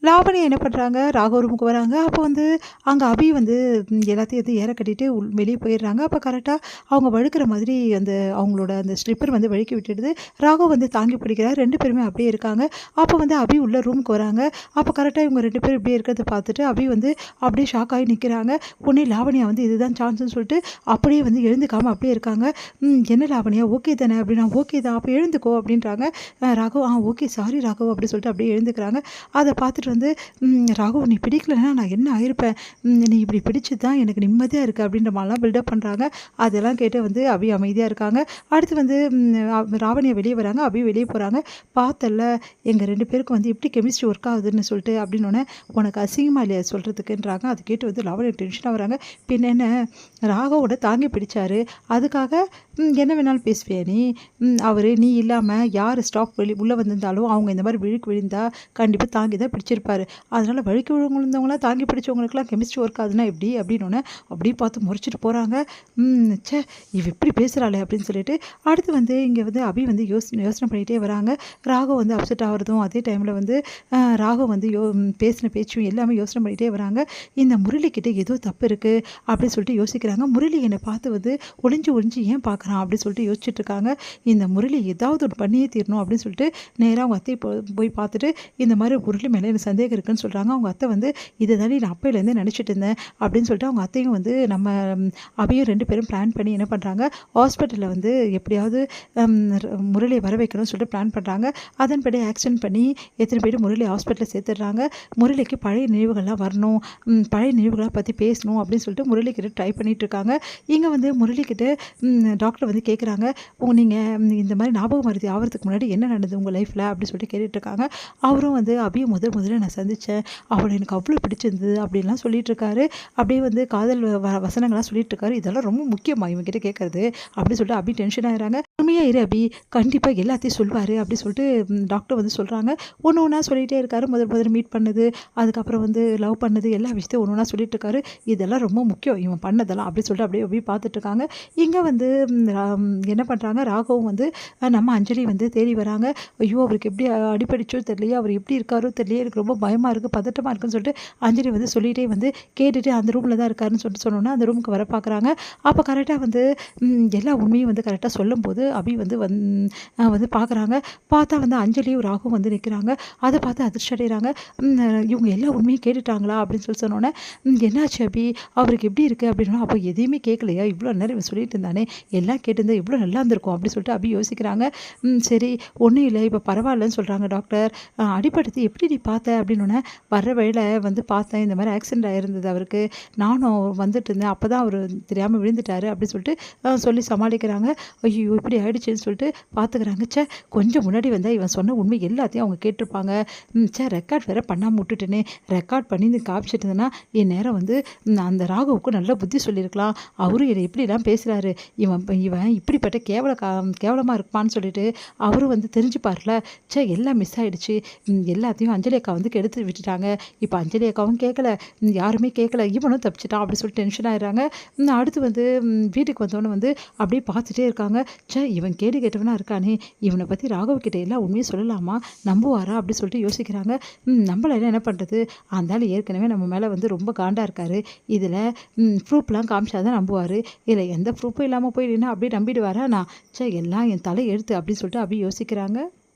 லாவணி என்ன பண்ணுறாங்க, ராகவ் ரூமுக்கு வராங்க. அப்போ வந்து அங்கே அபி வந்து எல்லாத்தையும் வந்து ஏற கட்டிட்டு வெளியே போயிடுறாங்க. அப்போ கரெக்டாக அவங்க வழுக்கிற மாதிரி அந்த அவங்களோட அந்த ஸ்லிப்பர் வந்து வழுக்கி விட்டுடுது. ராகவ் வந்து தாங்கி பிடிக்கிறார். 2 பேருமே அப்படியே இருக்காங்க. அப்போ வந்து அபி உள்ள ரூமுக்கு வராங்க. அப்போ கரெக்டாக இவங்க 2 பேரும் இப்படியே இருக்கிறத பார்த்துட்டு அபி வந்து அப்படியே ஷாக் ஆகி நிற்கிறாங்க. உடனே லாவணியா வந்து இதுதான் சான்ஸ்ன்னு சொல்லிட்டு அப்படியே வந்து எழுந்துக்காமல் அப்படியே இருக்காங்க. என்ன லாவணியா ஓகே தானே அப்படின்னா, ஓகே தான் அப்போ எழுந்துக்கோ அப்படின்றாங்க. ராகவ் ஓகே சாரி ராகவ் அப்படி சொல்லிட்டு அப்படியே எழுந்துக்கிறாங்க. அதை பார்த்துட்டு வந்து ராகவ் நீ பிடிக்கலன்னா நான் என்ன ஆயிருப்பேன், நீ இப்படி பிடிச்சது தான் எனக்கு நிம்மதியாக இருக்குது அப்படின்ற மாதிரிலாம் பில்டப் பண்ணுறாங்க. அதெல்லாம் கேட்டு வந்து அபி அமைதியாக இருக்காங்க. அடுத்து வந்து ராவணியா வெளியே வராங்க, அபி வெளியே போகிறாங்க. பார்த்தல எங்கள் 2 பேருக்கும் வந்து எப்படி கெமிஸ்ட்ரி ஒர்க் ஆகுதுன்னு சொல்லிட்டு அப்படின்னோடனே உனக்கு அசிங்கமாக இல்லையா சொல்கிறதுக்குன்றாங்க. அது கேட்டு வந்து லாவணியா டென்ஷனாக வராங்க. பின்ன என்ன ராகவோட தாங்கி பிடிச்சாரு, அதுக்காக என்ன வேணாலும் பேசுவியா நீ, அவர் நீ இல்லாமல் யார் ஸ்டாஃப் உள்ளே வந்திருந்தாலும் அவங்க இந்த மாதிரி விழுந்தா கண்டிப்பாக தாங்கி தான் பிடிச்சிருப்பாரு. அதனால் வழுக்கி விழுந்தவங்களாம் தாங்கி பிடிச்சவங்களுக்குலாம் கெமிஸ்ட்ரி ஒர்க் ஆகுதுன்னா எப்படி அப்படின்னோடனே அப்படியே பார்த்து முறைச்சிட்டு போகிறாங்க. சே இவ இப்படி பேசுகிறாளே அப்படின்னு சொல்லிட்டு அடுத்து வந்து இங்கே வந்து அபி வந்து யோசனை பண்ணிகிட்டே வராங்க. ராகவ் வந்து அப்செட் ஆகிறதும் அதே டைமில் வந்து ராகவ் வந்து பேசின பேச்சும் எல்லாமே யோசனை பண்ணிகிட்டே வராங்க. இந்த முரளிக்கிட்ட ஏதோ தப்பு இருக்குது அப்படின்னு சொல்லிட்டு யோசிக்கிறாங்க. முரளி என்னை பார்த்து வந்து ஒளிஞ்சு ஏன் பார்க்குறான் அப்படின்னு சொல்லிட்டு யோசிச்சுட்டு இருக்காங்க. இந்த முரளி ஏதாவது ஒன்று பண்ணியே தீரணும் அப்படின்னு சொல்லிட்டு நேராக அவங்க அத்தை போய் பார்த்துட்டு இந்த மாதிரி முரளி மேலே எனக்கு சந்தேகம் இருக்குன்னு சொல்கிறாங்க. அவங்க அத்தை வந்து இதை தானே நான் அப்பையிலேருந்தே நினச்சிட்டு இருந்தேன் அப்படின்னு சொல்லிட்டு அவங்க அத்தையும் வந்து நம்ம அவையும் 2 பேரும் பிளான் பண்ணி என்ன பண்ணுறாங்க, ஹாஸ்பிட்டலில் வந்து எப்படியாவது முரளியை வர வைக்கணும்னு சொல்லிட்டு பிளான் பண்ணுறாங்க. அதன்படி ஆக்சிடென்ட் பண்ணி எத்தனை பேர் முரளி ஹாஸ்பிட்டலில் சேர்த்துடுறாங்க. முரளிக்கு பழைய நினைவுகள்லாம் வரணும், பழைய நினைவுகளை பற்றி பேசணும் அப்படின்னு சொல்லிட்டு முரளிக்கிட்ட ட்ரை பண்ணிட்டு இருக்காங்க. இங்கே வந்து முரளிக்கிட்ட டாக்டர் வந்து கேட்குறாங்க, நீங்கள் இந்த மாதிரி ஞாபகம் மருதி ஆகிறதுக்கு முன்னாடி என்ன நடந்தது உங்கள் லைஃப்பில் அப்படின்னு சொல்லிட்டு கேட்டுட்ருக்காங்க. அவரும் வந்து அபியை முதல்ல நான் சந்தித்தேன், அவளை எனக்கு அவ்வளோ பிடிச்சிருந்தது அப்படின்லாம் சொல்லிட்டு இருக்காரு. அப்படியே வந்து காதல் வசனங்கள்லாம் சொல்லிட்டு இருக்காரு. இதெல்லாம் ரொம்ப முக்கியமாக இவங்ககிட்ட கேட்குறது அப்படின்னு சொல்லிட்டு அபி டென்ஷன் ஆகிறாங்க. உண்மையாக இரு அபி, கண்டிப்பாக எல்லாத்தையும் சொல்வார் அப்படி சொல்லிட்டு டாக்டர் வந்து சொல்கிறாங்க. ஒன்று ஒன்றா சொல்லிகிட்டே இருக்காரு. முதல் மீட் பண்ணது, அதுக்கப்புறம் வந்து லவ் பண்ணது, எல்லா விஷயத்தையும் ஒன்று ஒன்றா சொல்லிட்டு இருக்காரு. இதெல்லாம் ரொம்ப முக்கியம் இவன் பண்ணதெல்லாம் அப்படி சொல்லிட்டு அப்படியே பார்த்துட்ருக்காங்க. இங்கே வந்து என்ன பண்ணுறாங்க, ராகவும் வந்து நம்ம அஞ்சலி வந்து தேடி வராங்க. ஐயோ அவருக்கு எப்படி அடிப்படிச்சோ தெரியலையே, அவர் எப்படி இருக்காரோ தெரியலையே, எனக்கு ரொம்ப பயமாக இருக்குது பதட்டமாக இருக்குன்னு சொல்லிட்டு அஞ்சலி வந்து சொல்லிகிட்டே வந்து கேட்டுட்டு அந்த ரூமில் தான் இருக்காருன்னு சொல்லிட்டு சொன்னோன்னா அந்த ரூமுக்கு வர பார்க்குறாங்க. அப்போ கரெக்டாக வந்து எல்லா உண்மையும் வந்து கரெக்டாக சொல்லும்போது அபி வந்து வந்து பார்க்குறாங்க. பார்த்தா வந்து அஞ்சலியும் ராகும் வந்து நிற்கிறாங்க. அதை பார்த்து அதிர்ச்சி அடைகிறாங்க. இவங்க எல்லா உண்மையும் கேட்டுட்டாங்களா அப்படின்னு சொல்லி சொன்னோன்னே என்னாச்சு அபி, அவருக்கு எப்படி இருக்குது அப்படின்னா, அப்போ எதையுமே கேட்கலையா, இவ்வளோ நேரம் இவன் சொல்லிட்டு இருந்தானே, எல்லாம் கேட்டிருந்தா இவ்வளோ நல்லா இருந்திருக்கும் அப்படின்னு சொல்லிட்டு அபி யோசிக்கிறாங்க. சரி ஒன்றும் இல்லை இப்போ பரவாயில்லன்னு சொல்கிறாங்க டாக்டர். அடிப்படுத்தி எப்படி நீ பார்த்த அப்படின்னோடனே, வர்ற வழியில் வந்து பார்த்தேன் இந்த மாதிரி ஆக்சிடென்ட் ஆகிருந்தது அவருக்கு, நானும் வந்துட்டு இருந்தேன், அப்போ தான் அவர் தெரியாமல் விழுந்துட்டாரு அப்படின்னு சொல்லிட்டு சொல்லி சமாளிக்கிறாங்க. ஐயோ இப்படி ஆயிடுச்சுன்னு சொல்லிட்டு பார்த்துக்கிறாங்க. சே கொஞ்சம் முன்னாடி வந்தால் இவன் சொன்ன உண்மை எல்லாத்தையும் அவங்க கேட்டிருப்பாங்க. சே ரெக்கார்ட் வேறு பண்ணாமல் விட்டுட்டேனே, ரெக்கார்ட் பண்ணி இந்த காமிச்சிட்டு இருந்தேன்னா என் நேரம் வந்து அந்த ராகவுக்கு நல்ல புத்தி சொல்லியிருக்கலாம். அவரும் என்னை எப்படிலாம் பேசுகிறாரு, இவன் இப்படிப்பட்ட கேவலமாக இருப்பான்னு சொல்லிட்டு அவரும் வந்து தெரிஞ்சுப்பார்ல. சே எல்லாம் மிஸ் ஆகிடுச்சு, எல்லாத்தையும் அஞ்சலி அக்கா வந்து கெடுத்து விட்டுட்டாங்க. இப்போ அஞ்சலி அக்காவும் கேட்கல, யாருமே கேட்கல, இவனும் தப்பிச்சிட்டான் அப்படி சொல்லிட்டு டென்ஷன் ஆகிடுறாங்க. அடுத்து வந்து வீட்டுக்கு வந்தவொடனே வந்து அப்படியே பார்த்துட்டே இருக்காங்க. சே இவன் கேட்டவனா இருக்கானே, இவனை பற்றி ராகவ் கிட்ட எல்லாம் உண்மையை சொல்லலாமா, நம்புவாரா அப்படி சொல்லிட்டு யோசிக்கிறாங்க. நம்மளால என்ன பண்ணுறது, அந்த ஏற்கனவே நம்ம மேலே வந்து ரொம்ப காண்டாக இருக்காரு, இதில் ப்ரூஃப்லாம் காமிச்சாதான் நம்புவார், இல்லை எந்த ப்ரூஃபும் இல்லாமல் போய் நின்னா அப்படியே நம்பிடுவாரா நான், சே எல்லாம் என் தலை எழுத்து அப்படின்னு சொல்லிட்டு அப்படியே யோசிக்கிறாங்க.